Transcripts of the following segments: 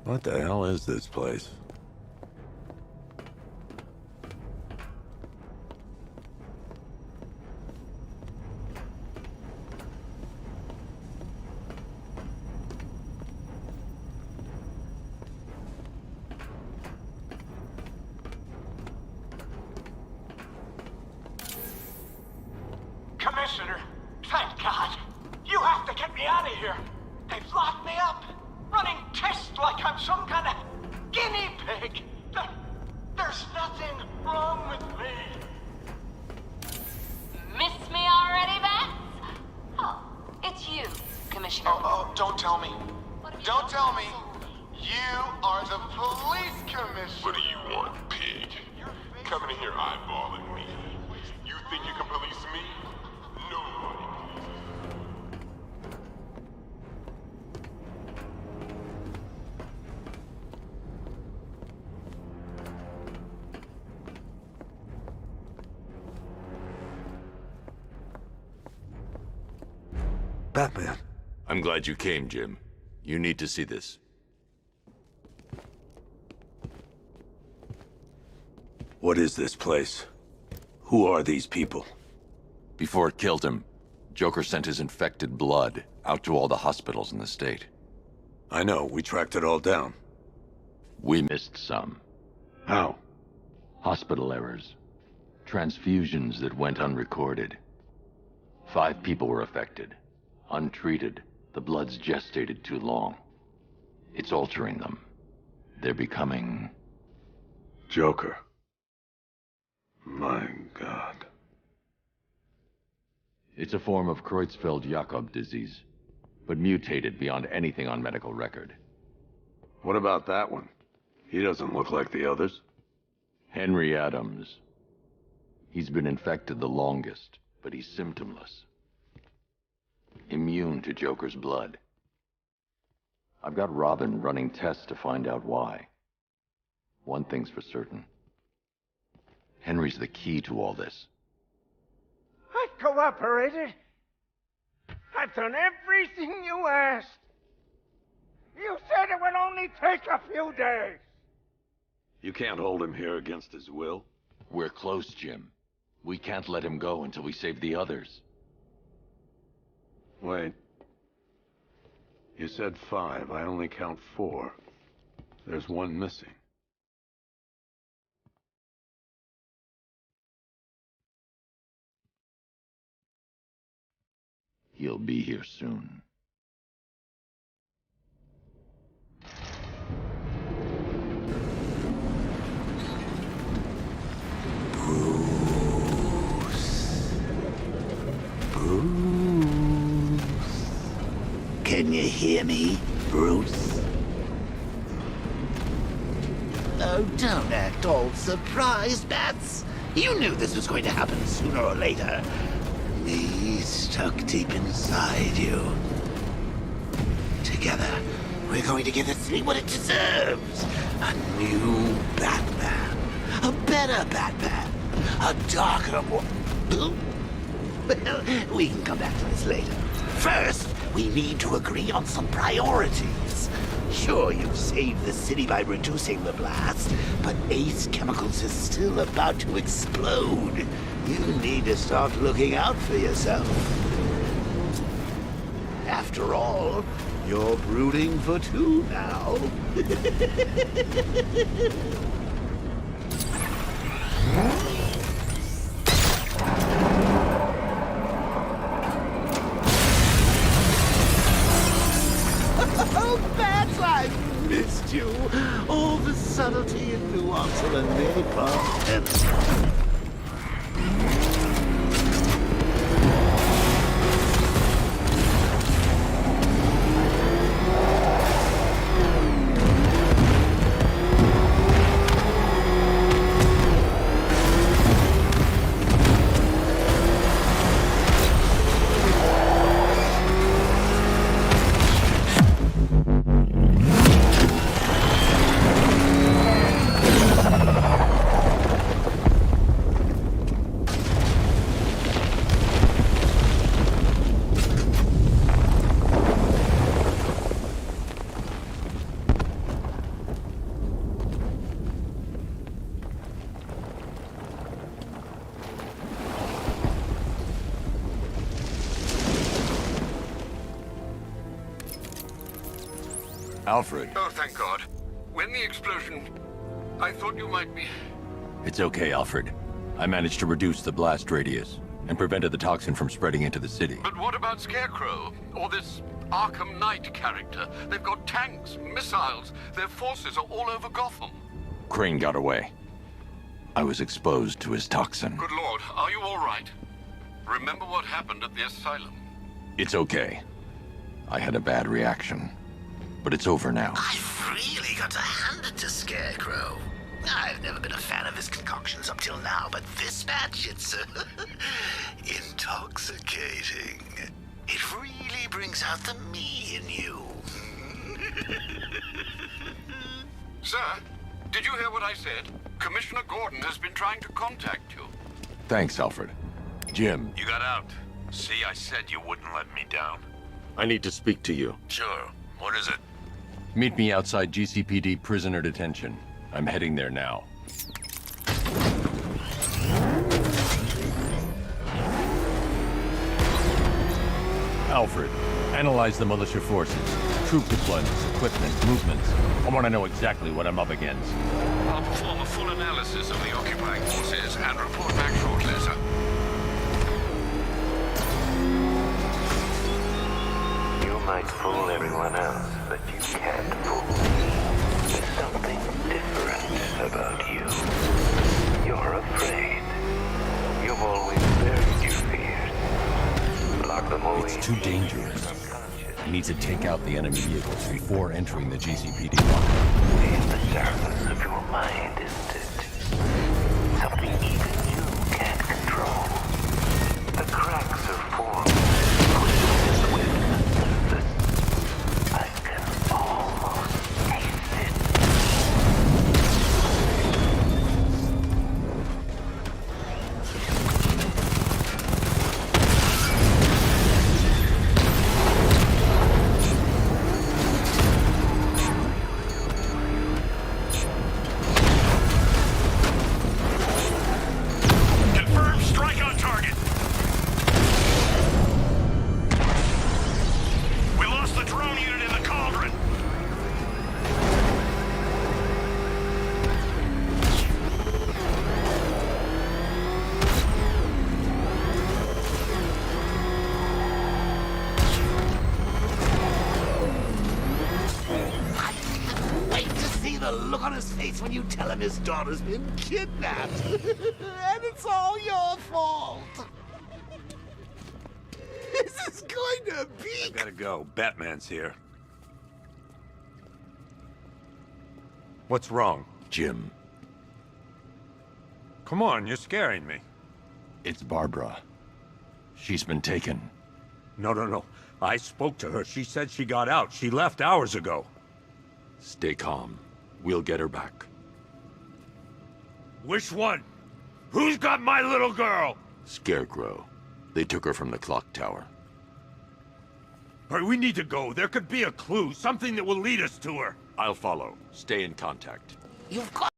What the hell is this place? Commissioner, thank God. You have to get me out of here. They've locked me up, running tests like I'm some kind of guinea pig. There's nothing wrong with me. Miss me already, Bats? Oh, it's you, Commissioner. Oh, don't tell me. Don't tell me. Solely. You are the police commissioner. What do you want, pig? Coming in here eyeballing me. You think you can police me? Nobody. Batman. I'm glad you came, Jim. You need to see this. What is this place? Who are these people? Before it killed him, Joker sent his infected blood out to all the hospitals in the state. I know, we tracked it all down. We missed some. How? Hospital errors. Transfusions that went unrecorded. 5 people were affected. Untreated, the blood's gestated too long. It's altering them. They're becoming... Joker. My God. It's a form of Creutzfeldt-Jakob disease, but mutated beyond anything on medical record. What about that one? He doesn't look like the others. Henry Adams. He's been infected the longest, but he's symptomless. Immune to Joker's blood. I've got Robin running tests to find out why. One thing's for certain. Henry's the key to all this. I cooperated. I've done everything you asked. You said it would only take a few days. You can't hold him here against his will. We're close, Jim. We can't let him go until we save the others. Wait. You said 5. I only count 4. There's one missing. He'll be here soon. Can you hear me, Bruce? Oh, don't act all surprised, Bats. You knew this was going to happen sooner or later. Me stuck deep inside you. Together, we're going to give the city what it deserves. A new Batman. A better Batman. A darker one. Well, we can come back to this later. First, we need to agree on some priorities. Sure, you've saved the city by reducing the blast, but Ace Chemicals is still about to explode. You need to start looking out for yourself. After all, you're brooding for 2 now. Oh, Bats, I've missed you. All the subtlety and nuance of a napalm pencil. Alfred. Oh, thank God. When the explosion... I thought you might be... It's okay, Alfred. I managed to reduce the blast radius and prevented the toxin from spreading into the city. But what about Scarecrow? Or this Arkham Knight character? They've got tanks, missiles. Their forces are all over Gotham. Crane got away. I was exposed to his toxin. Good Lord, are you all right? Remember what happened at the asylum? It's okay. I had a bad reaction. But it's over now. I've really got to hand it to Scarecrow. I've never been a fan of his concoctions up till now, but this batch, it's intoxicating. It really brings out the me in you. Sir, did you hear what I said? Commissioner Gordon has been trying to contact you. Thanks, Alfred. Jim. You got out. See, I said you wouldn't let me down. I need to speak to you. Sure. What is it? Meet me outside GCPD prisoner detention. I'm heading there now. Alfred, analyze the militia forces, troop deployments, equipment, movements. I want to know exactly what I'm up against. I'll perform a full analysis of the occupying forces and report back shortly, sir. You might fool everyone else, but you can't fool me. There's something different about you. You're afraid. You've always buried your fears. Lock them away. It's too dangerous. I need to take out the enemy vehicles before entering the GCPD locker. It's the surface of your mind, isn't it? Something even you can't control. The cracks are formed. I can almost taste it. Confirm strike on target. We lost the drone unit in the cauldron. Wait to see the look on his face when you tell him his daughter's been kidnapped. And it's all your fault. This is going to be... Gotta go. Batman's here. What's wrong? Jim, Come on, you're scaring me. it's Barbara. She's been taken. No. I spoke to her. She said she got out. She left hours ago. Stay calm. We'll get her back. Which one? Who's got my little girl? Scarecrow. They took her from the clock tower. All right, we need to go. There could be a clue, something that will lead us to her. I'll follow. Stay in contact. You've got...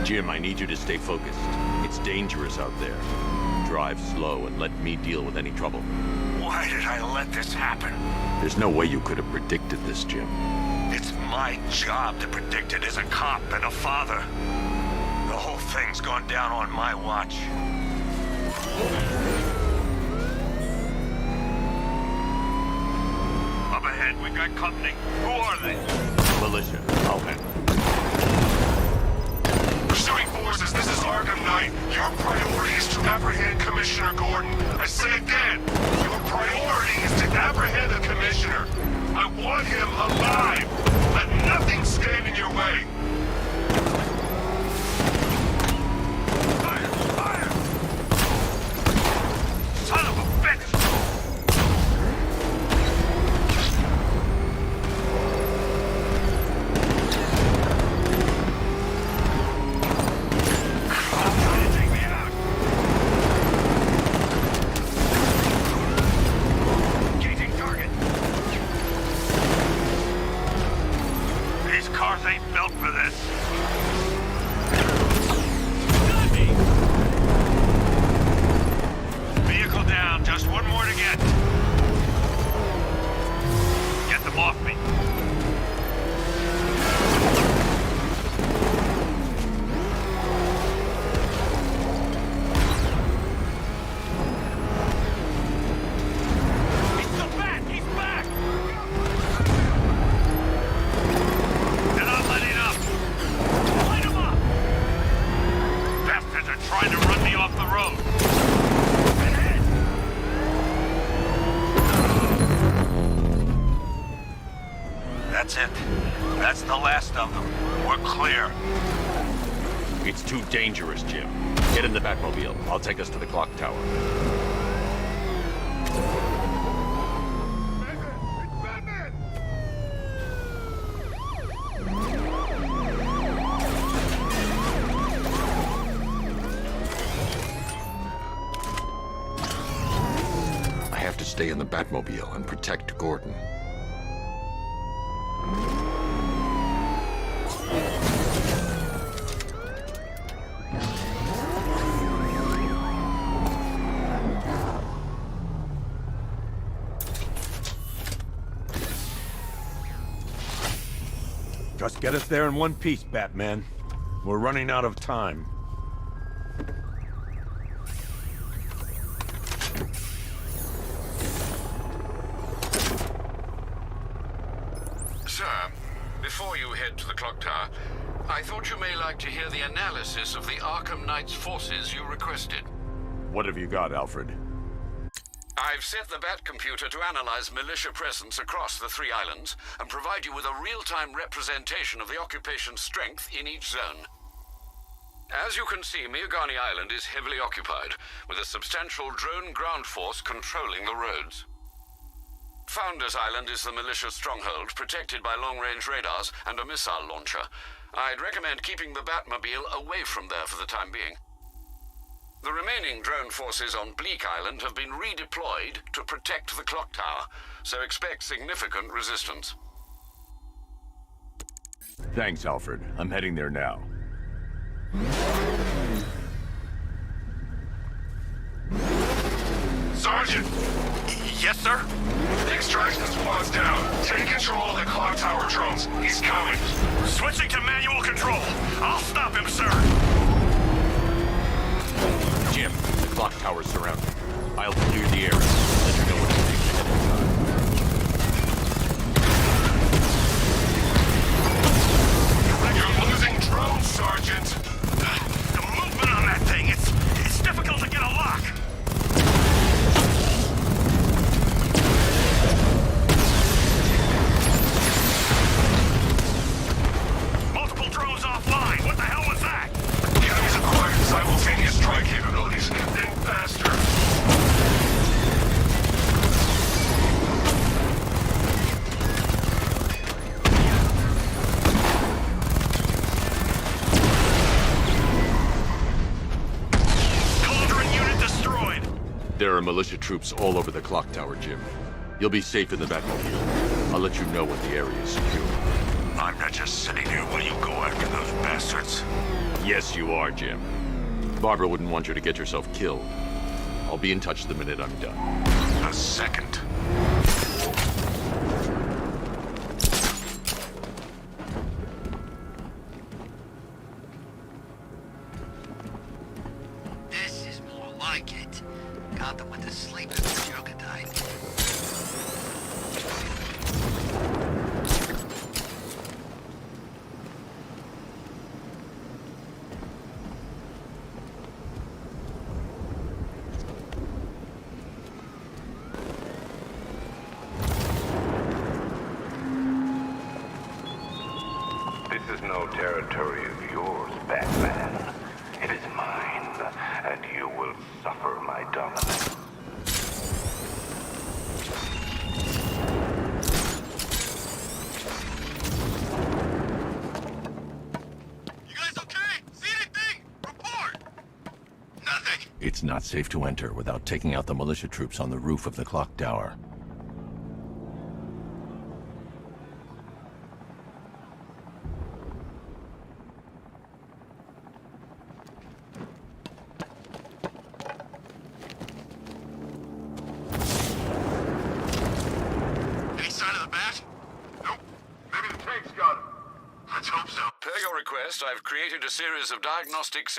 Jim, I need you to stay focused. It's dangerous out there. Drive slow and let me deal with any trouble. Why did I let this happen? There's no way you could have predicted this, Jim. It's my job to predict it as a cop and a father. The whole thing's gone down on my watch. Up ahead, we've got company. Who are they? Militia, I'll handle it. Pursuing forces, this is Arkham Knight. Your priority is to apprehend Commissioner Gordon. I say again, your priority is to apprehend the Commissioner. I want him alive. Let nothing stand in your way. Fire! Son of a bitch! room. That's it. That's the last of them. We're clear. It's too dangerous, Jim. Get in the Batmobile. I'll take us to the clock tower. I have to stay in the Batmobile and protect Gordon. Just get us there in one piece, Batman. We're running out of time. Sir, before you head to the clock tower, I thought you may like to hear the analysis of the Arkham Knight's forces you requested. What have you got, Alfred? I've set the Bat computer to analyze militia presence across the 3 islands and provide you with a real-time representation of the occupation's strength in each zone. As you can see, Miagani Island is heavily occupied, with a substantial drone ground force controlling the roads. Founders Island is the militia stronghold, protected by long-range radars and a missile launcher. I'd recommend keeping the Batmobile away from there for the time being. The remaining drone forces on Bleak Island have been redeployed to protect the clock tower, so expect significant resistance. Thanks, Alfred. I'm heading there now. Sergeant! Yes, sir? The extraction squad's down. Take control of the clock tower drones. He's coming. Switching to manual control. I'll stop him, sir. Jim, the clock tower's surrounded. I'll clear the area. Let you know what it takes ahead of time. You're losing drones, Sergeant. The movement on that thing, it's difficult to get a lock. Multiple drones offline. What the hell was that? The enemy's acquired simultaneous strike capabilities. Then faster. Cauldron unit destroyed. There are militia troops all over the clock tower, Jim. You'll be safe in the Batmobile. I'll let you know when the area is secure. I'm not just sitting here while you go after those bastards. Yes, you are, Jim. Barbara wouldn't want you to get yourself killed. I'll be in touch the minute I'm done. A second. This is more like it. Gotham went to sleep as the Joker died. This is no territory of yours, Batman. It is mine, and you will suffer my dominance. You guys okay? See anything? Report! Nothing. It's not safe to enter without taking out the militia troops on the roof of the clock tower. Any sign of the bat? Nope. Maybe the tank's got him. Let's hope so. Per your request, I've created a series of diagnostic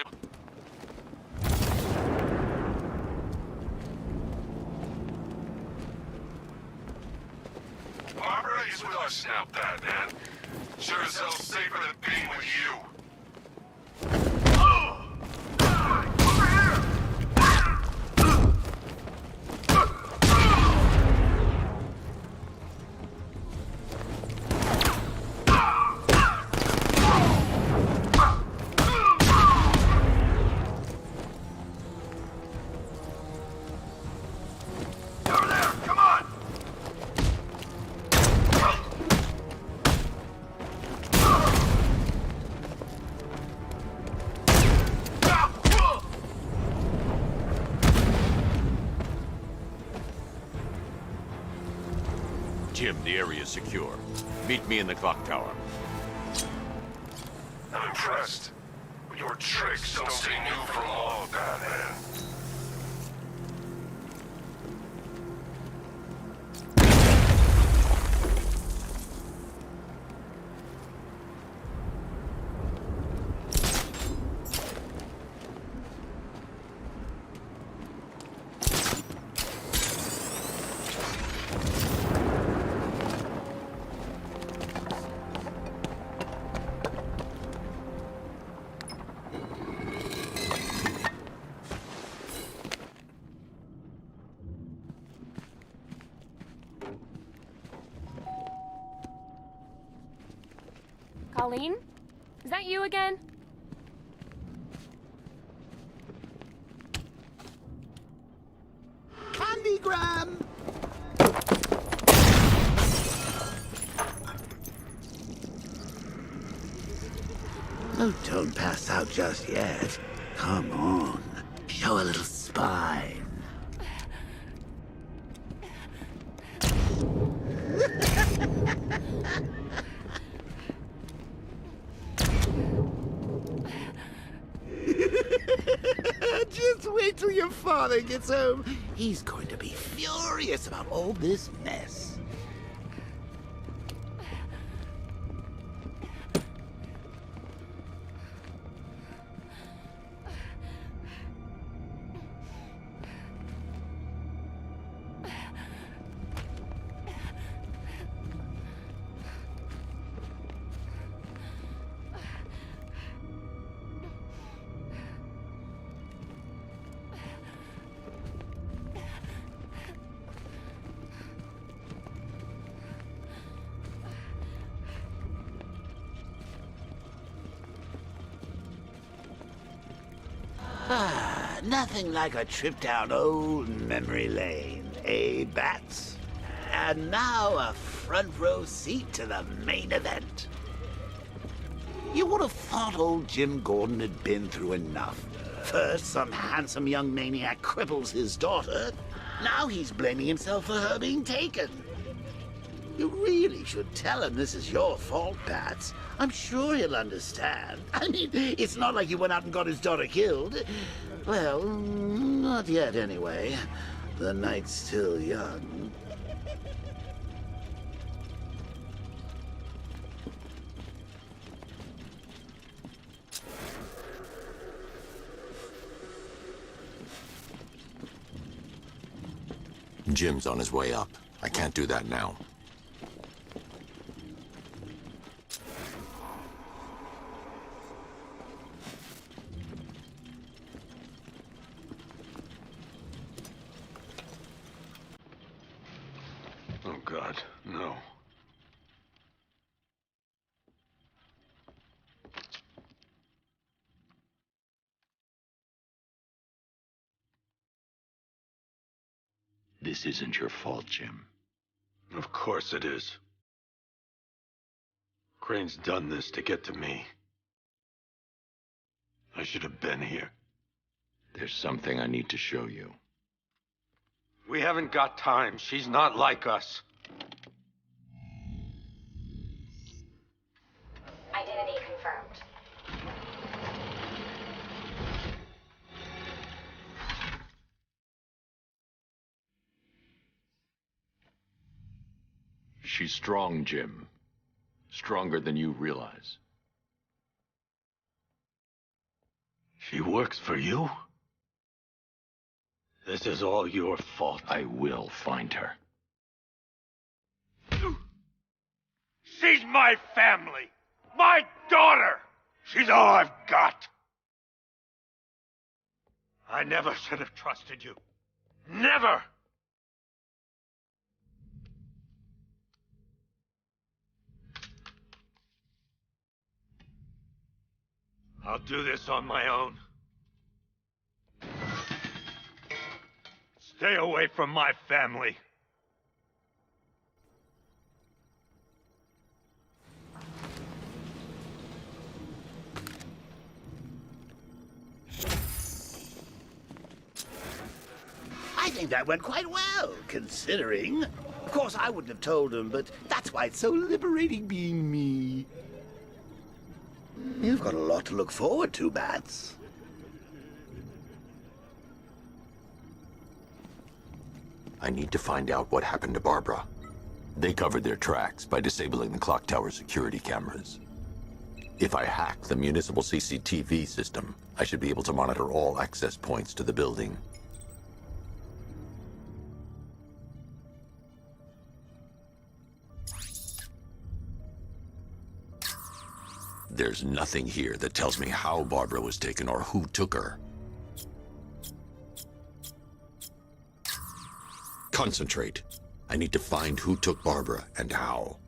Barbara is with us now, Batman. Sure as hell safer than being with you. Oh! Over here! Jim, the area is secure. Meet me in the clock tower. I'm impressed. Your tricks don't stay new for long, Batman. Colleen? Is that you again? Candygram! Oh, don't pass out just yet. Come on. Show a little spine. Just wait till your father gets home. He's going to be furious about all this mess. Nothing like a trip down old memory lane, eh, Bats? And now a front row seat to the main event. You would have thought old Jim Gordon had been through enough. First, some handsome young maniac cripples his daughter. Now he's blaming himself for her being taken. You really should tell him this is your fault, Bats. I'm sure he'll understand. I mean, it's not like you went out and got his daughter killed. Well, not yet anyway. The night's still young. Jim's on his way up. I can't do that now. Oh, God, no. This isn't your fault, Jim. Of course it is. Crane's done this to get to me. I should have been here. There's something I need to show you. We haven't got time. She's not like us. Identity confirmed. She's strong, Jim. Stronger than you realize. She works for you? This is all your fault. I will find her. She's my family. My daughter. She's all I've got. I never should have trusted you. Never. I'll do this on my own. Stay away from my family. I think that went quite well, considering. Of course, I wouldn't have told him, but that's why it's so liberating being me. You've got a lot to look forward to, Bats. I need to find out what happened to Barbara. They covered their tracks by disabling the clock tower security cameras. If I hack the municipal CCTV system, I should be able to monitor all access points to the building. There's nothing here that tells me how Barbara was taken or who took her. Concentrate. I need to find who took Barbara and how.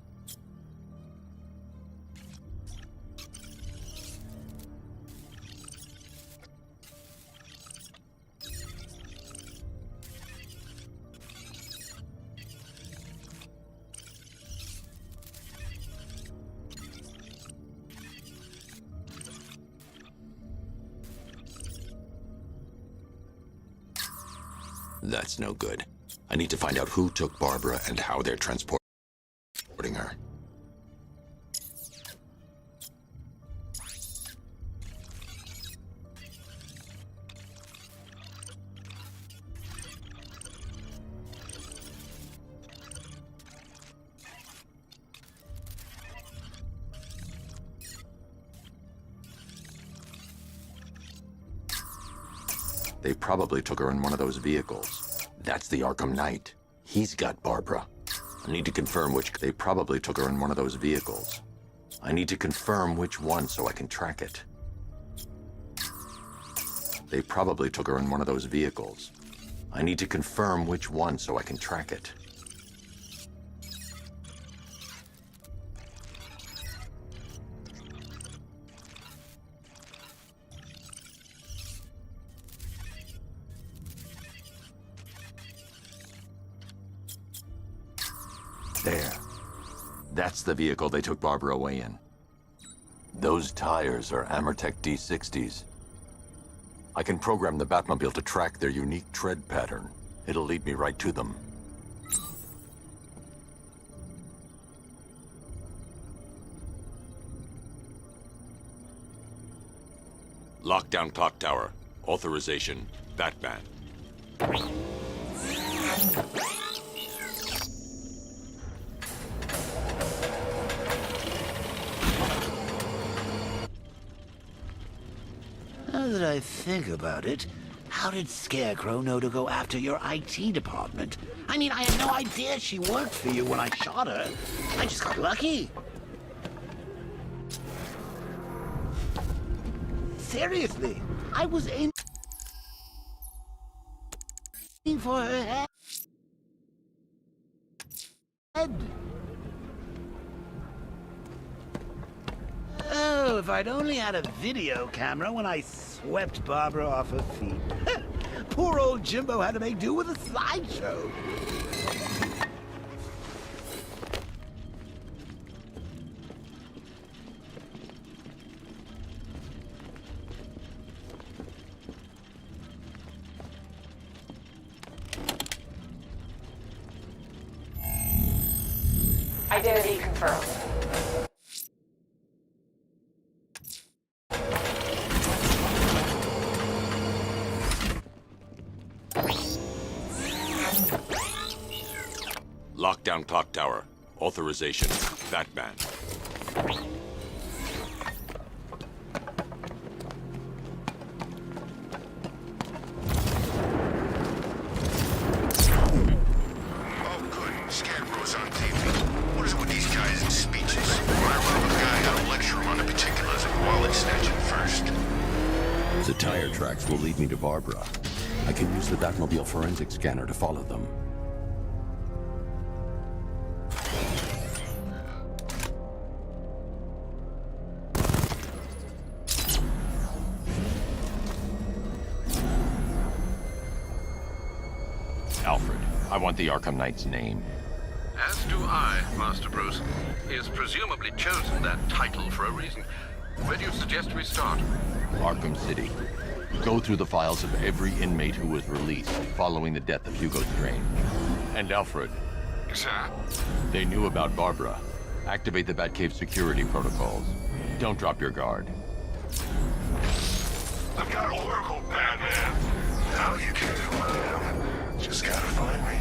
That's no good. I need to find out who took Barbara and how they're transporting her. They probably took her in one of those vehicles. That's the Arkham Knight. He's got Barbara. I need to confirm which... They probably took her in one of those vehicles. I need to confirm which one so I can track it. They probably took her in one of those vehicles. I need to confirm which one so I can track it. There. That's the vehicle they took Barbara away in. Those tires are Amertech D60s. I can program the Batmobile to track their unique tread pattern. It'll lead me right to them. Lockdown clock tower. Authorization. Batman. Now that I think about it, how did Scarecrow know to go after your IT department? I mean, I had no idea she worked for you when I shot her. I just got lucky. Seriously, I was aiming for her head. Oh, if I'd only had a video camera when I swept Barbara off her feet. Poor old Jimbo had to make do with a slideshow. Identity confirmed. Lockdown clock tower. Authorization. Batman. Scarecrow's on TV. What is it with these guys and speeches? When I run with a guy, I gotta lecture him on the particulars of wallet snatching first. The tire tracks will lead me to Barbara. I can use the Batmobile forensic scanner to follow them. Alfred, I want the Arkham Knight's name. As do I, Master Bruce. He has presumably chosen that title for a reason. Where do you suggest we start? Arkham City. Go through the files of every inmate who was released following the death of Hugo Strange. And Alfred, Sir? They knew about Barbara. Activate the Batcave security protocols. Don't drop your guard. I've got Oracle, Batman. Now you can do who I am. Just gotta find me.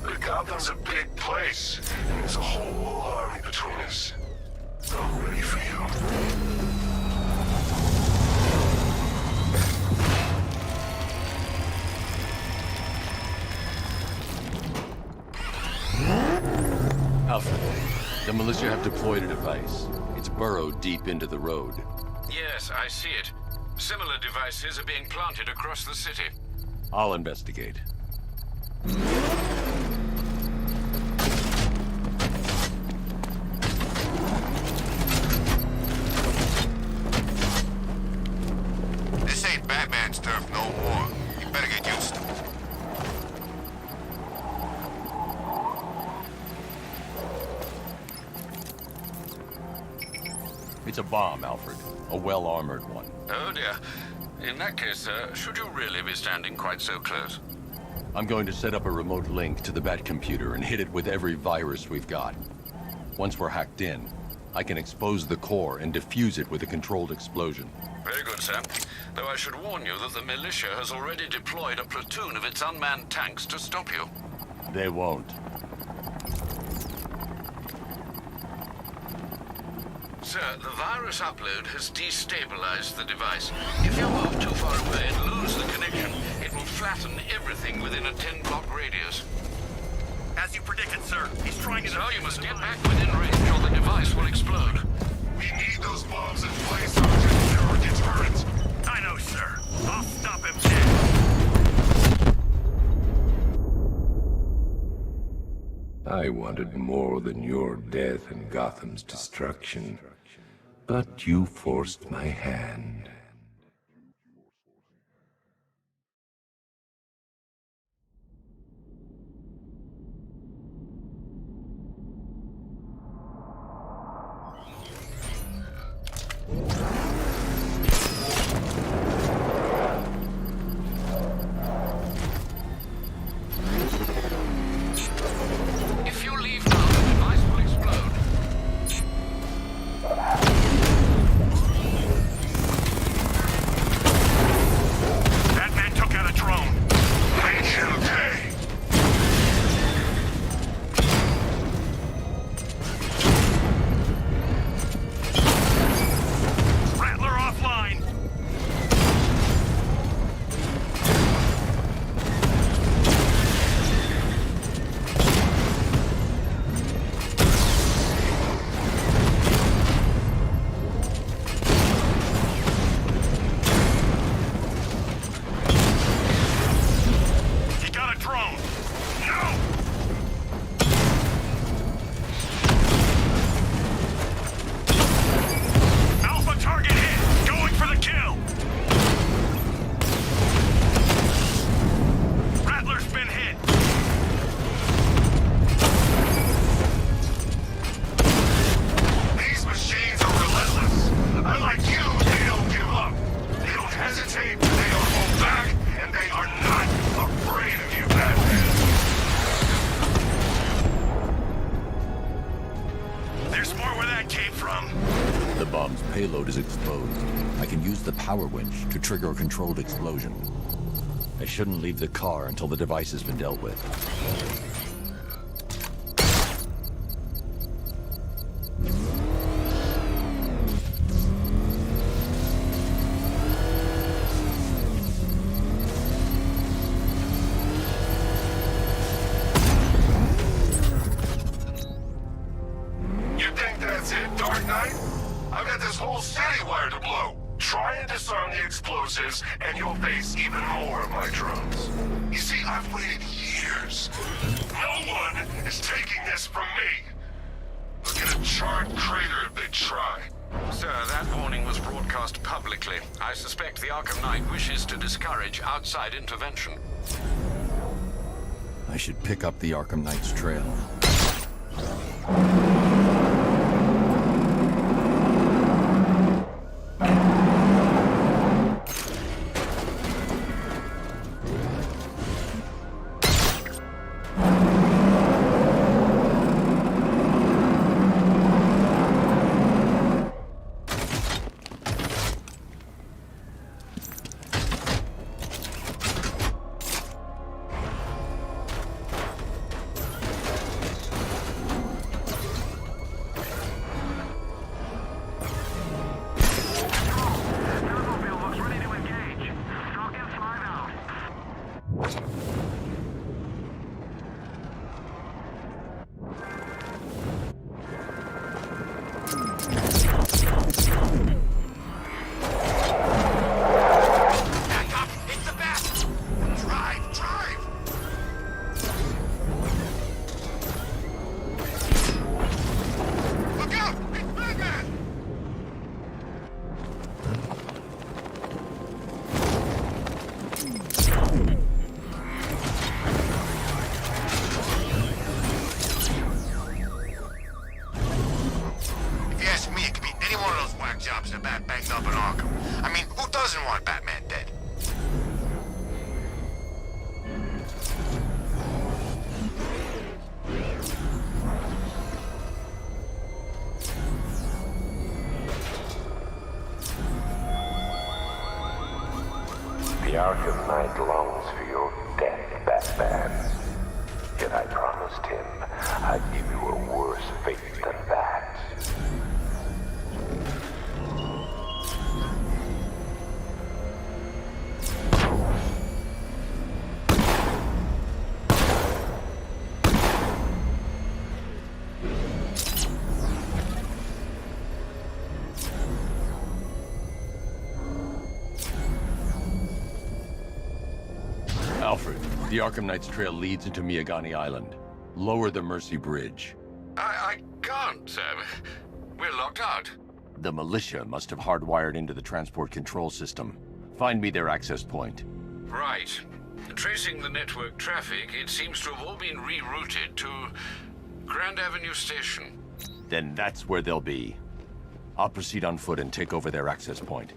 But Gotham's a big place, and there's a whole army between us. I'm ready for you. Alfred, the militia have deployed a device. It's burrowed deep into the road. Yes, I see it. Similar devices are being planted across the city. I'll investigate. This ain't Batman's turf no more. You better get used to it. It's a bomb, Alfred. A well-armored one. Oh dear. In that case, sir, should you really be standing quite so close? I'm going to set up a remote link to the Batcomputer and hit it with every virus we've got. Once we're hacked in, I can expose the core and defuse it with a controlled explosion. Very good, sir. Though I should warn you that the militia has already deployed a platoon of its unmanned tanks to stop you. They won't. Sir, the virus upload has destabilized the device. If you move too far away and lose the connection, it will flatten everything within a 10-block radius. As you predicted, sir. He's trying to... So you must get back within range or the device will explode. We need those bombs in place, Sergeant. They're our deterrent. I know, sir. I'll stop him dead. I wanted more than your death and Gotham's destruction, but you forced my hand. If you leave now, the device will explode. Batman took out a drone. Make him pay. Rattler offline. He got a drone. No! Alpha target hit. Going for the kill. Rattler's been hit. These machines are relentless. Unlike you, they don't give up. They don't hesitate, they don't hold back, and they are not afraid of you, Batman. There's more where that came from. The bomb's payload is exposed. I can use the power winch to trigger a controlled explosion. I shouldn't leave the car until the device has been dealt with. You think that's it, Dark Knight? I've got this whole city wired to blow. Try and disarm the explosives, and you'll face even more of my drones. You see, I've waited years. No one is taking this from me. Look at a charred crater if they try. Sir, that warning was broadcast publicly. I suspect the Arkham Knight wishes to discourage outside intervention. I should pick up the Arkham Knight's trail. Batman dead. The Arkham Knight longs for your death, Batman. Yet I promised him I'd give you a worse fate than that. Alfred, the Arkham Knight's trail leads into Miagani Island. Lower the Mercy Bridge. I can't, sir. We're locked out. The militia must have hardwired into the transport control system. Find me their access point. Right. Tracing the network traffic, it seems to have all been rerouted to Grand Avenue Station. Then that's where they'll be. I'll proceed on foot and take over their access point.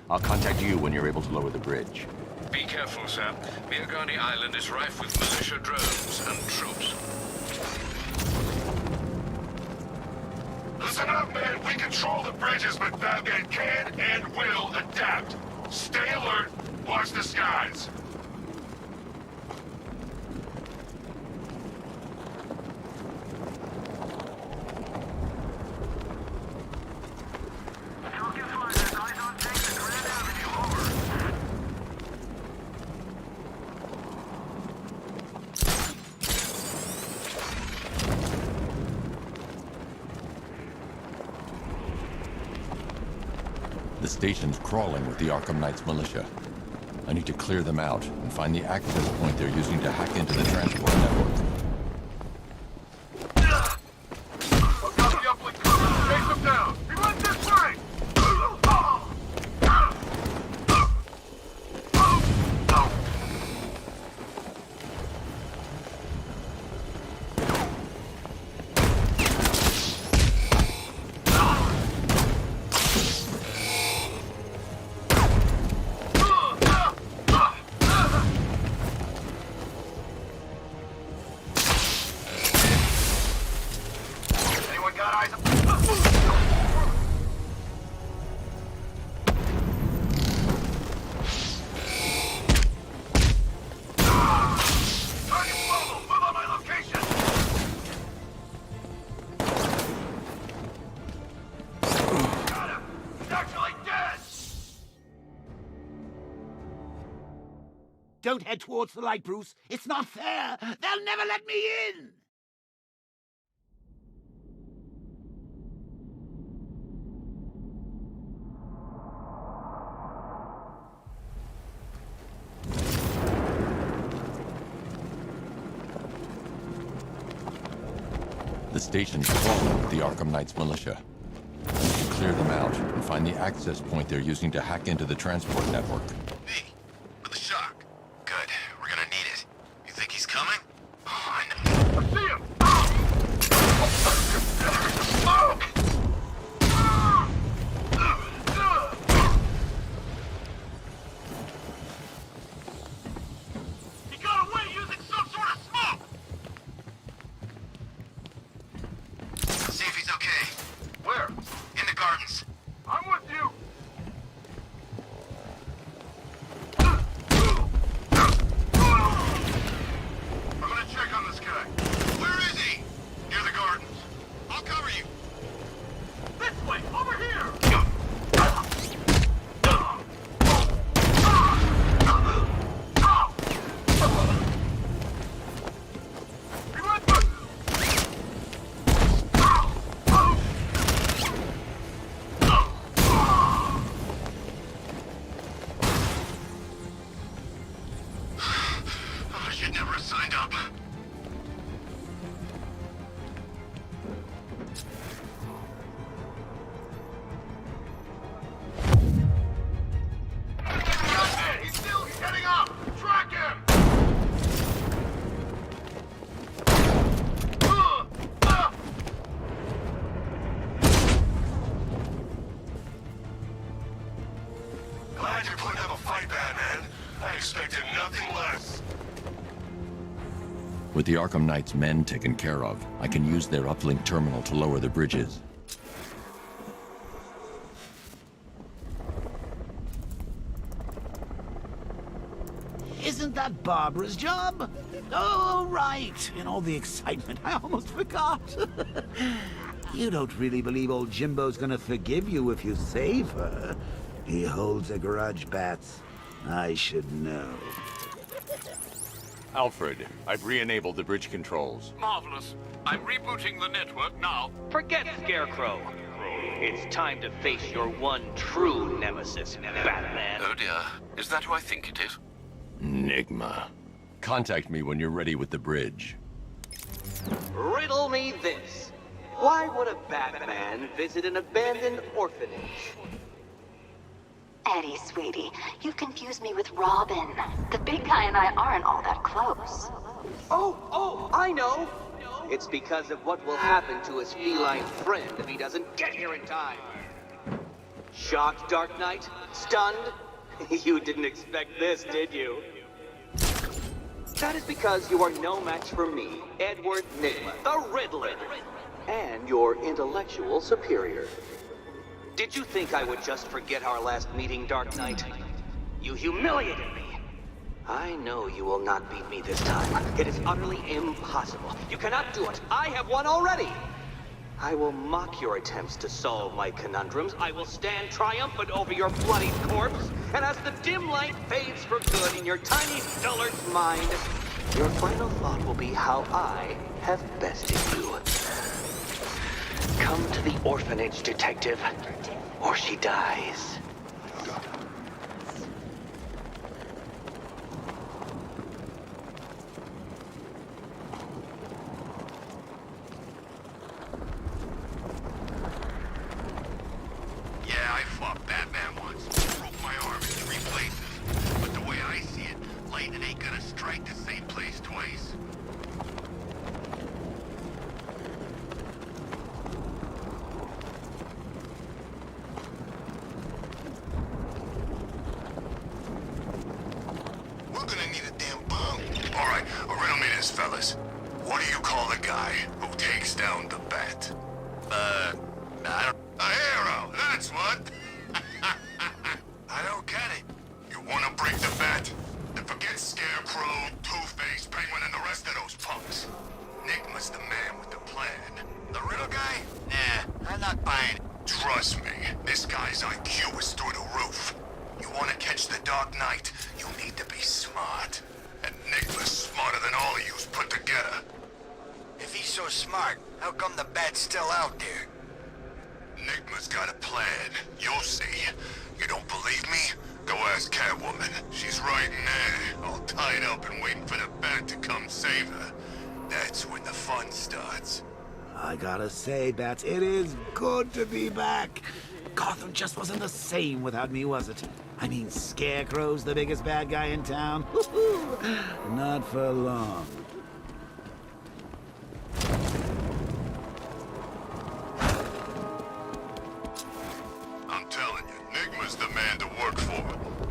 I'll contact you when you're able to lower the bridge. Be careful, sir. Miagani Island is rife with militia drones and troops. Listen up, man. We control the bridges, but Batman can and will adapt. Stay alert. Watch the skies. The station's crawling with the Arkham Knight's militia. I need to clear them out and find the access point they're using to hack into the transport network. Got the uplink covered. Chase them down. He runs this way. Don't head towards the light, Bruce. It's not fair. They'll never let me in. The station's crawling with the Arkham Knight's militia. I need to clear them out and find the access point they're using to hack into the transport network. Me, with a shock. Good. We're gonna need it. You think he's coming? Oh, I know. I see him! He got away using some sort of smoke! See if he's okay. Where? In the gardens. I'm with you! expected nothing less. With the Arkham Knight's men taken care of, I can use their uplink terminal to lower the bridges. Isn't that Barbara's job? Oh, right. In all the excitement, I almost forgot. You don't really believe old Jimbo's gonna forgive you if you save her. He holds a grudge, Bats. I should know. Alfred, I've re-enabled the bridge controls. Marvelous. I'm rebooting the network now. Forget Scarecrow. It's time to face your one true nemesis, Batman. Oh dear. Is that who I think it is? Enigma. Contact me when you're ready with the bridge. Riddle me this. Why would a Batman visit an abandoned orphanage? Eddie, sweetie, you've confused me with Robin. The big guy and I aren't all that close. Oh, I know. It's because of what will happen to his feline friend if he doesn't get here in time. Shocked, Dark Knight? Stunned? You didn't expect this, did you? That is because you are no match for me, Edward Nigma, the Riddler, and your intellectual superior. Did you think I would just forget our last meeting, Dark Knight? You humiliated me. I know you will not beat me this time. It is utterly impossible. You cannot do it. I have won already. I will mock your attempts to solve my conundrums. I will stand triumphant over your bloody corpse. And as the dim light fades for good in your tiny dullard's mind, your final thought will be how I have bested you. Come to the orphanage, detective, or she dies. Yeah, I fought Batman once. Broke my arm in 3 places. But the way I see it, lightning ain't gonna strike the same place twice. We're gonna need a damn bomb. All right, riddle me this, fellas. What do you call the guy who takes down the Bat? I don't... A hero, that's what. I don't get it. You wanna break the Bat? Then forget Scarecrow, Two-Face, Penguin, and the rest of those punks. Nigma's the man with the plan. The riddle guy? Nah, I'm not buying it. Trust me, this guy's IQ is through the roof. You wanna catch the Dark Knight, you need to be smart. And Nigma's smarter than all of yous put together. If he's so smart, how come the Bat's still out there? Nigma's got a plan. You'll see. You don't believe me? Go ask Catwoman. She's right in there, all tied up and waiting for the Bat to come save her. That's when the fun starts. I gotta say, Bats, it is good to be back. Gotham just wasn't the same without me, was it? I mean, Scarecrow's the biggest bad guy in town. Not for long. I'm telling you, Nigma's the man to work for.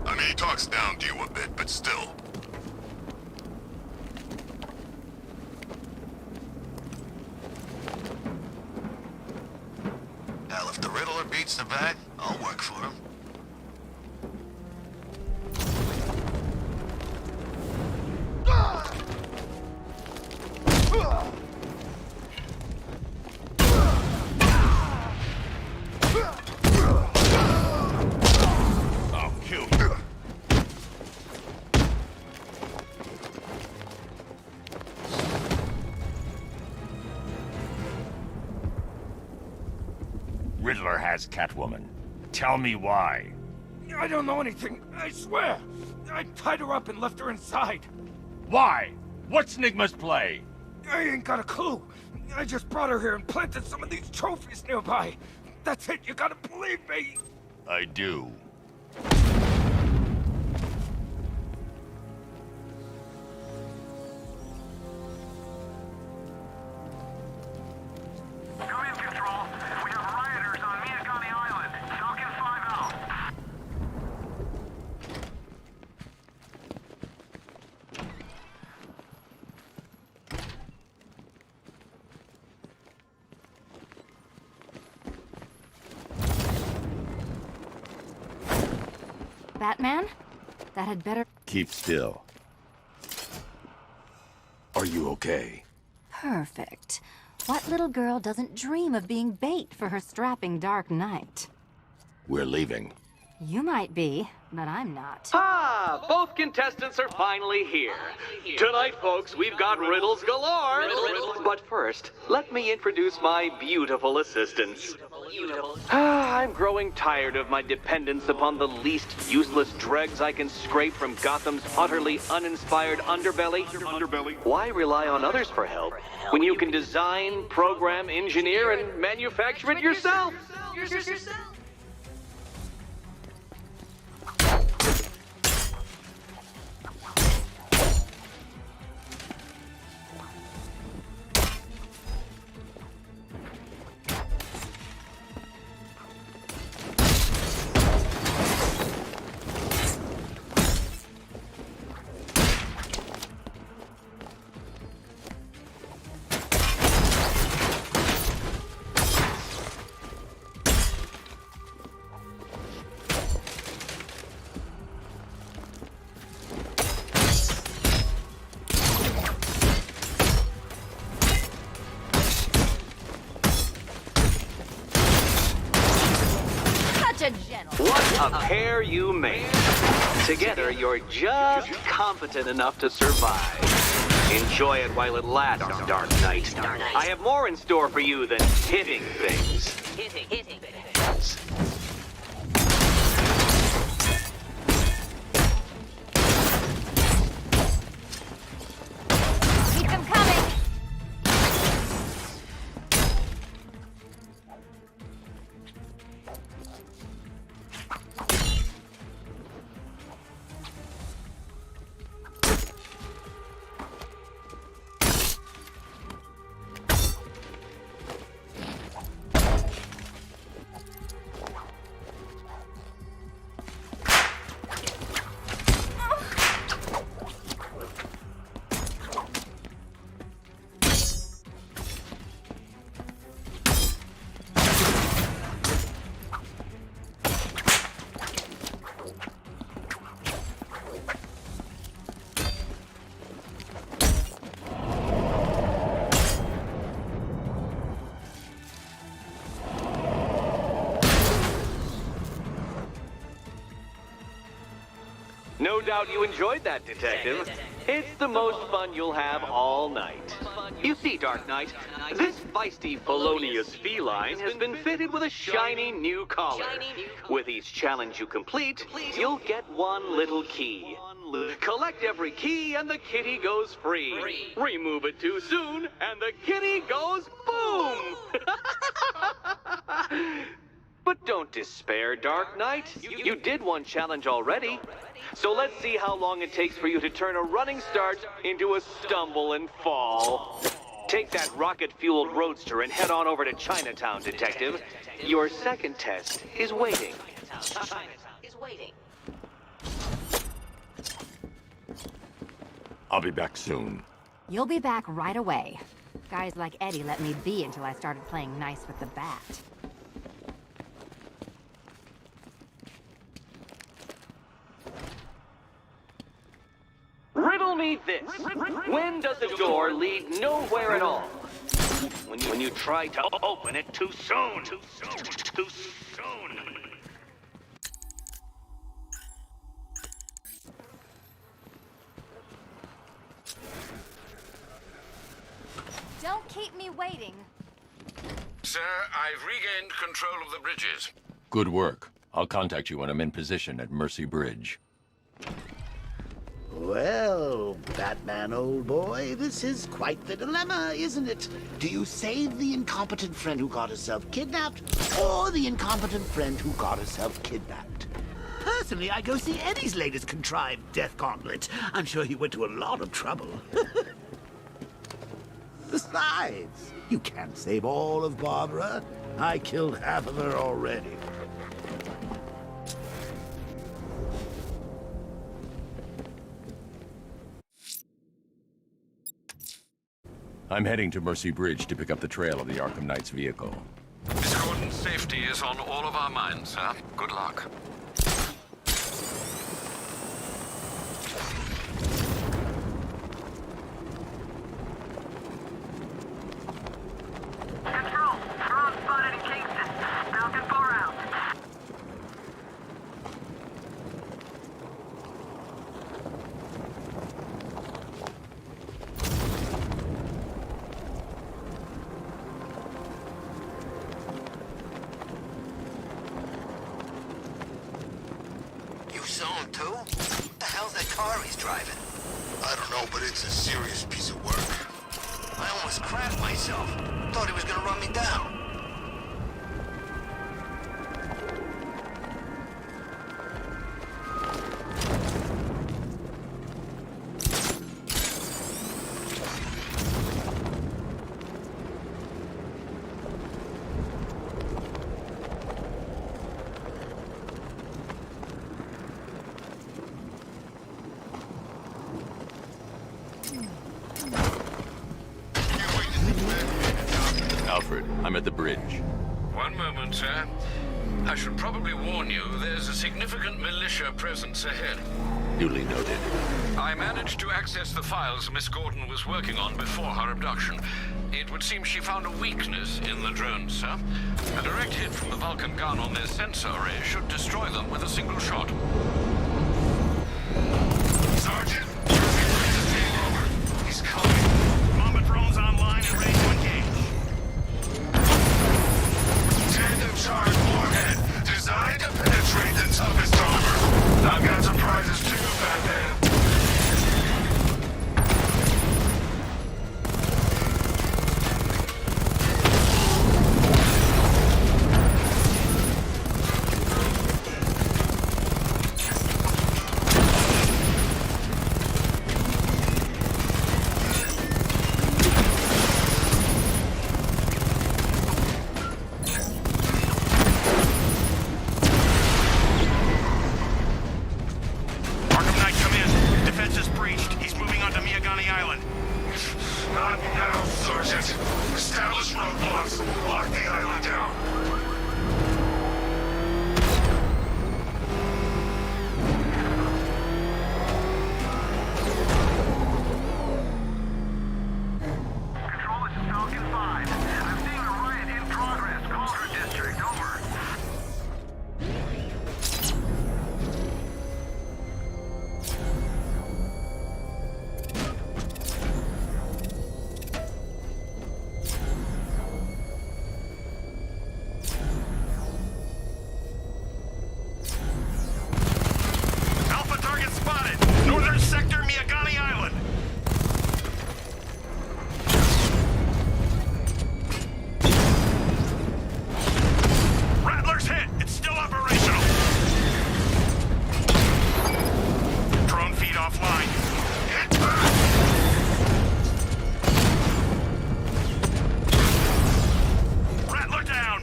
I mean, he talks down to you a bit, but still. Hell, if the Riddler beats the Bat, I'll work for him. I'll kill you. Riddler has Catwoman. Tell me why. I don't know anything, I swear. I tied her up and left her inside. Why? What's Nigma's play? I ain't got a clue. I just brought her here and planted some of these trophies nearby. That's it, you gotta believe me. I do. Command Control, we have rioters on Miyakani Island. Falcon 5 out. Batman? That had better... Keep still. Are you okay? Perfect. What little girl doesn't dream of being bait for her strapping Dark Knight? We're leaving. You might be, but I'm not. Ah, both contestants are finally here. Tonight, folks, we've got riddles galore. But first, let me introduce my beautiful assistants. I'm growing tired of my dependence upon the least useless dregs I can scrape from Gotham's utterly uninspired underbelly. Why rely on others for help when you can design, program, engineer, and manufacture it yourself? What a pair you made. Together, you're just competent enough to survive. Enjoy it while it lasts, Dark Knight. I have more in store for you than hitting things. Hitting things. Keep them coming! No doubt you enjoyed that, Detective. It's the most fun you'll have all night. You see, Dark Knight, this feisty felonious feline has been fitted with a shiny new collar. With each challenge you complete, you'll get one little key. Collect every key and the kitty goes free. Remove it too soon and the kitty goes boom! But don't despair, Dark Knight. You did one challenge already. So let's see how long it takes for you to turn a running start into a stumble and fall. Take that rocket-fueled roadster and head on over to Chinatown, Detective. Your second test is waiting. I'll be back soon. You'll be back right away. Guys like Eddie let me be until I started playing nice with the bat. Riddle me this. When does a door lead nowhere at all? When you try to open it too soon. Too soon. Don't keep me waiting. Sir, I've regained control of the bridges. Good work. I'll contact you when I'm in position at Mercy Bridge. Well, Batman, old boy, this is quite the dilemma, isn't it? Do you save the incompetent friend who got herself kidnapped, or the incompetent friend who got herself kidnapped? Personally, I go see Eddie's latest contrived death gauntlet. I'm sure he went to a lot of trouble. Besides, you can't save all of Barbara. I killed half of her already. I'm heading to Mercy Bridge to pick up the trail of the Arkham Knight's vehicle. Miss Gordon's safety is on all of our minds, sir. Good luck. Control, drone spotted in Kingston. Falcon 4 out. You saw him too? What the hell's that car he's driving? I don't know, but it's a serious piece of work. I almost crapped myself. Thought he was gonna run me down. Alfred, I'm at the bridge. One moment, sir. I should probably warn you, there's a significant militia presence ahead. Duly noted. I managed to access the files Miss Gordon was working on before her abduction. It would seem she found a weakness in the drones, sir. A direct hit from the Vulcan gun on their sensor array should destroy them with a single shot. Sergeant, he's coming. Bomber drones online and ready to engage. Tandem charge warhead, designed to penetrate the toughest armor. I've got surprises too, Batman. Arkham Knight, come in. Defense is breached. He's moving onto Miyagani Island. Not now, Sergeant. Establish roadblocks. Lock the island down. Control, this is Falcon 5. I'm seeing a riot in progress. Cauldron District, over. Alpha target spotted. Northern sector, Miyagani Island. Rattler's hit. It's still operational. Drone feed offline. Hit back. Rattler down.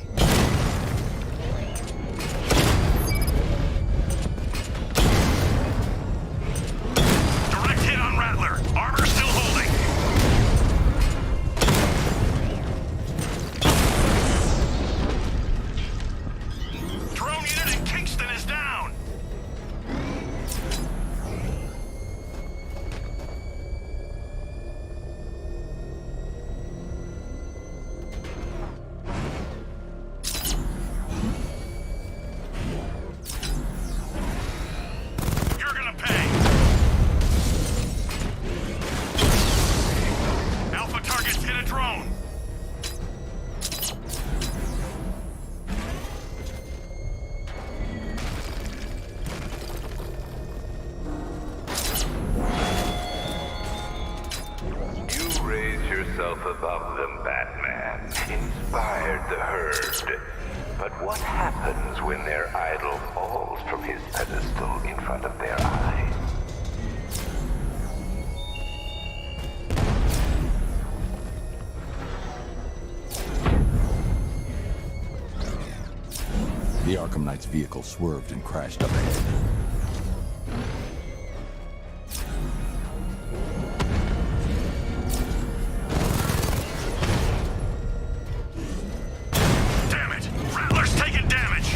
Direct hit on Rattler. Armor still holding. Drone unit in Kingston is down. You're gonna pay. Alpha targets hit a drone. You raise yourself above them, Batman. Inspired the herd. But what happens when their idol falls from his pedestal in front of their eyes? The Arkham Knight's vehicle swerved and crashed up ahead. Damn it! Rattler's taking damage!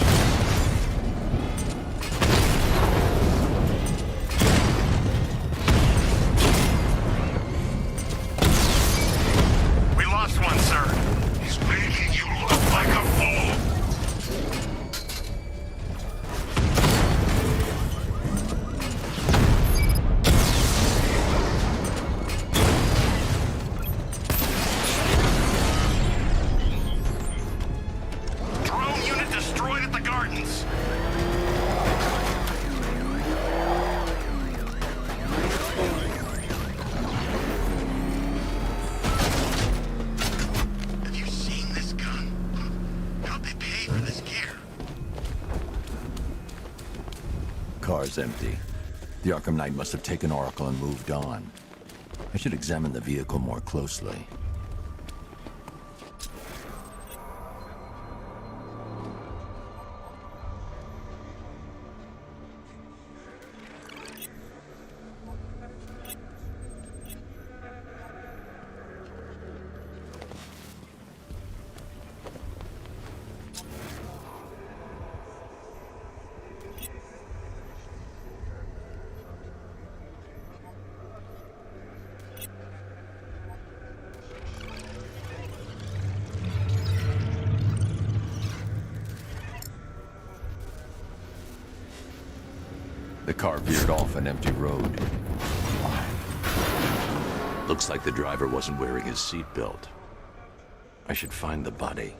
was empty. The Arkham Knight must have taken Oracle and moved on. I should examine the vehicle more closely. The car veered off an empty road. Looks like the driver wasn't wearing his seatbelt. I should find the body.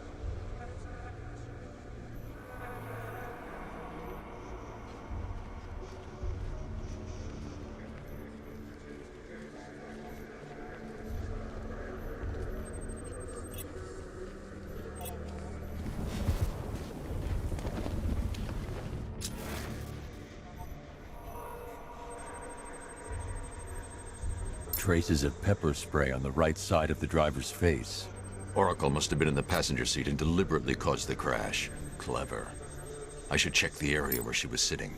Traces of pepper spray on the right side of the driver's face. Oracle must have been in the passenger seat and deliberately caused the crash. Clever. I should check the area where she was sitting.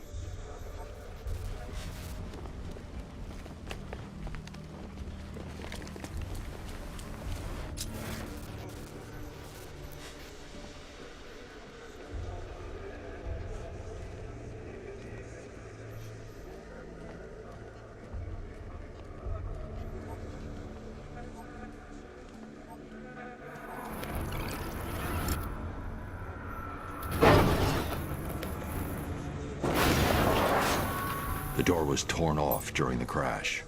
The door was torn off during the crash.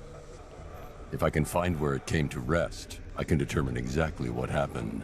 If I can find where it came to rest, I can determine exactly what happened.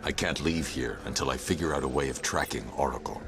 I can't leave here until I figure out a way of tracking Oracle.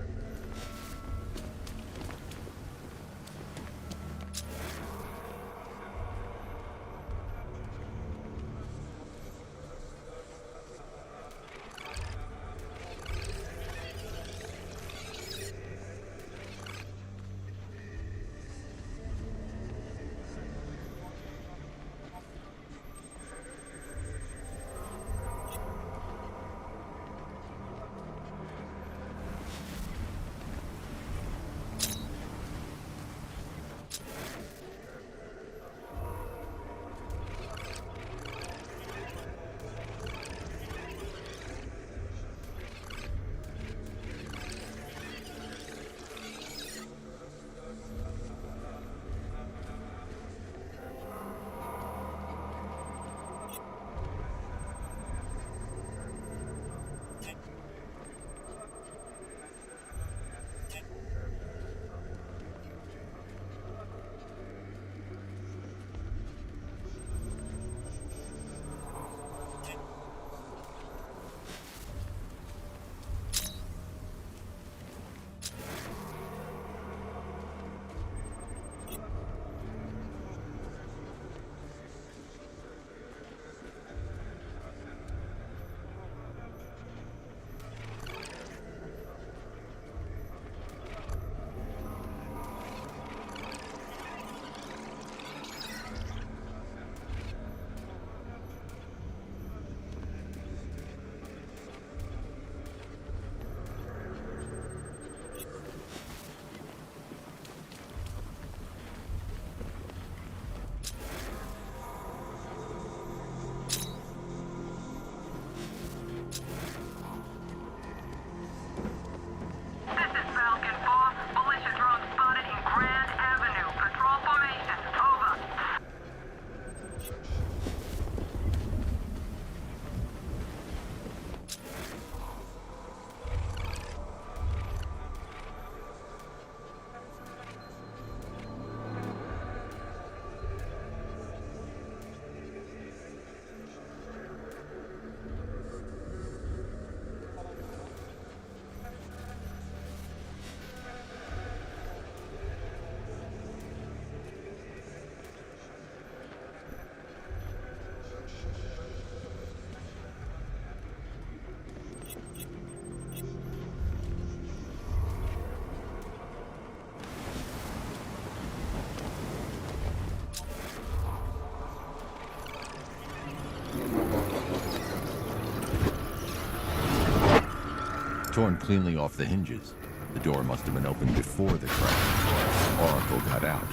torn cleanly off the hinges. The door must have been opened before the crash. Oracle got out.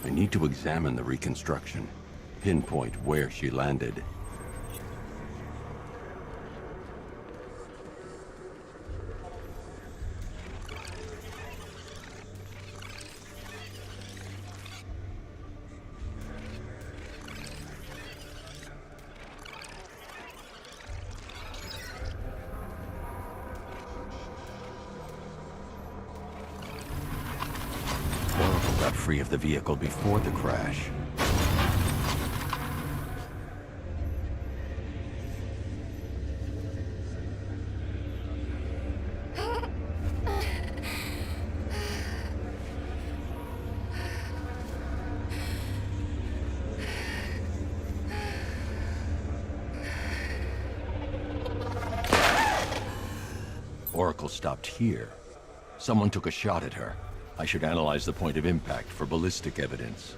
I need to examine the reconstruction, pinpoint where she landed. Free of the vehicle before the crash. Oracle stopped here. Someone took a shot at her. I should analyze the point of impact for ballistic evidence.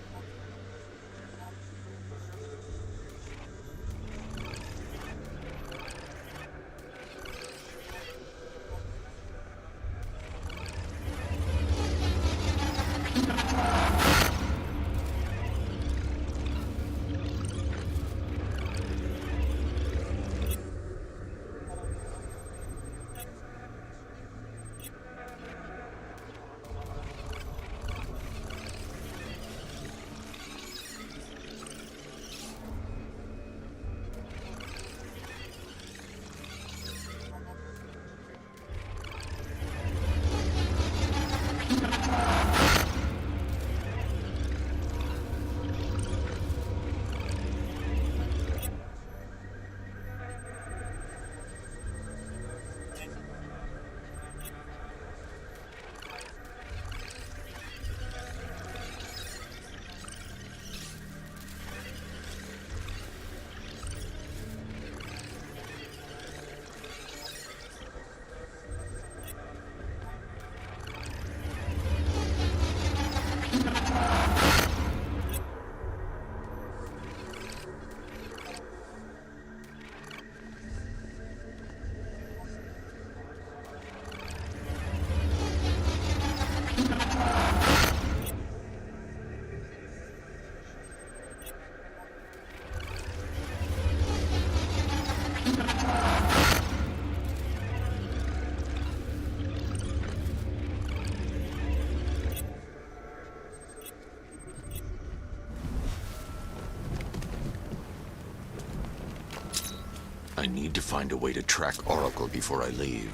I need to find a way to track Oracle before I leave.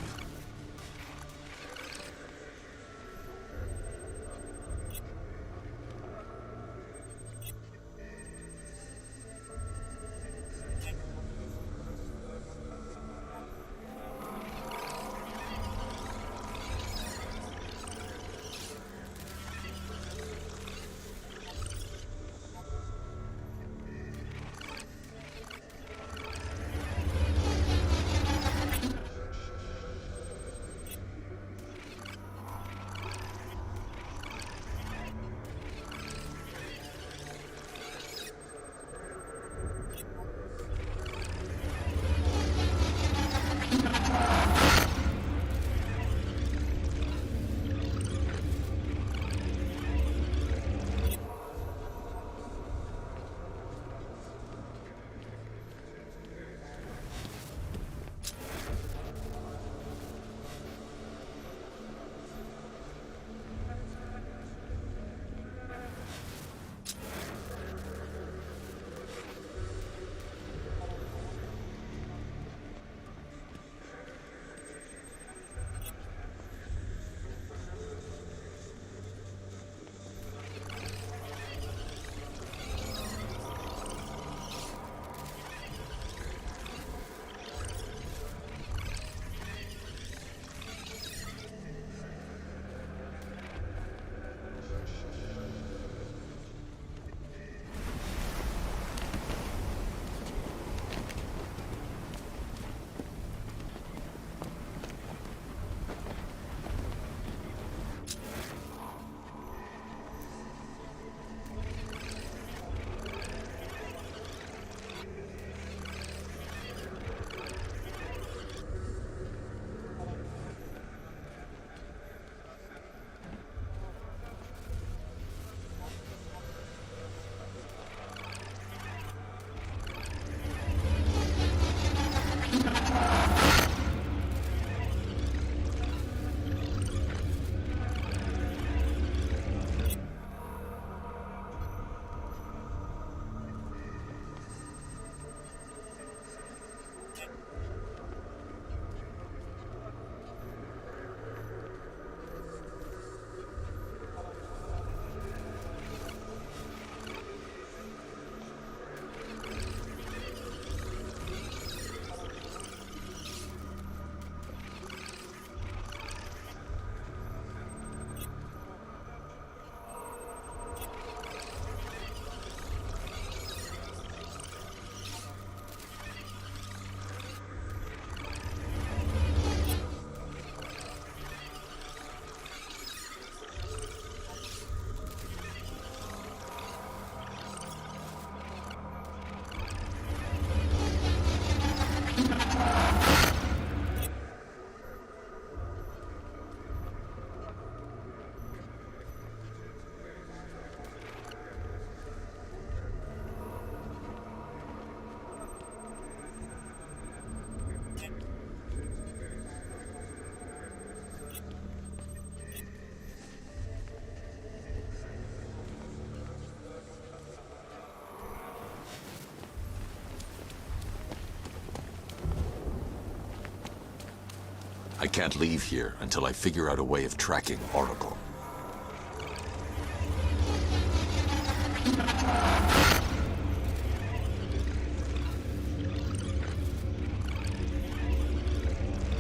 I can't leave here until I figure out a way of tracking Oracle.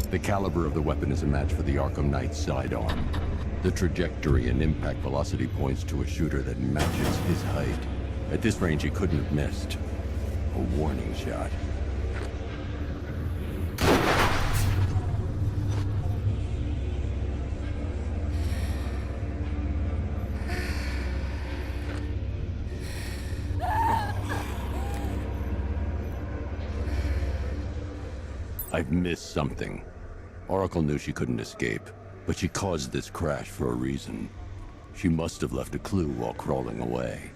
The caliber of the weapon is a match for the Arkham Knight's sidearm. The trajectory and impact velocity points to a shooter that matches his height. At this range, he couldn't have missed. A warning shot. I've missed something. Oracle knew she couldn't escape, but she caused this crash for a reason. She must have left a clue while crawling away.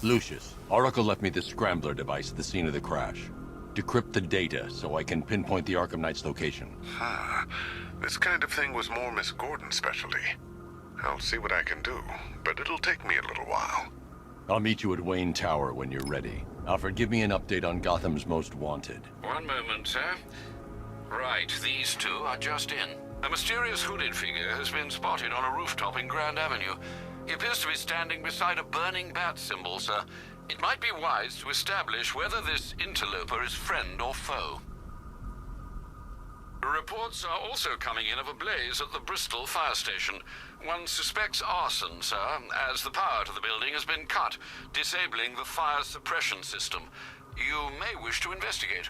Lucius, Oracle left me the Scrambler device at the scene of the crash. Decrypt the data so I can pinpoint the Arkham Knight's location. This kind of thing was more Miss Gordon's specialty. I'll see what I can do, but it'll take me a little while. I'll meet you at Wayne Tower when you're ready. Alfred, give me an update on Gotham's Most Wanted. One moment, sir. Right, these two are just in. A mysterious hooded figure has been spotted on a rooftop in Grand Avenue. He appears to be standing beside a burning bat symbol, sir. It might be wise to establish whether this interloper is friend or foe. Reports are also coming in of a blaze at the Bristol fire station. One suspects arson, sir, as the power to the building has been cut, disabling the fire suppression system. You may wish to investigate.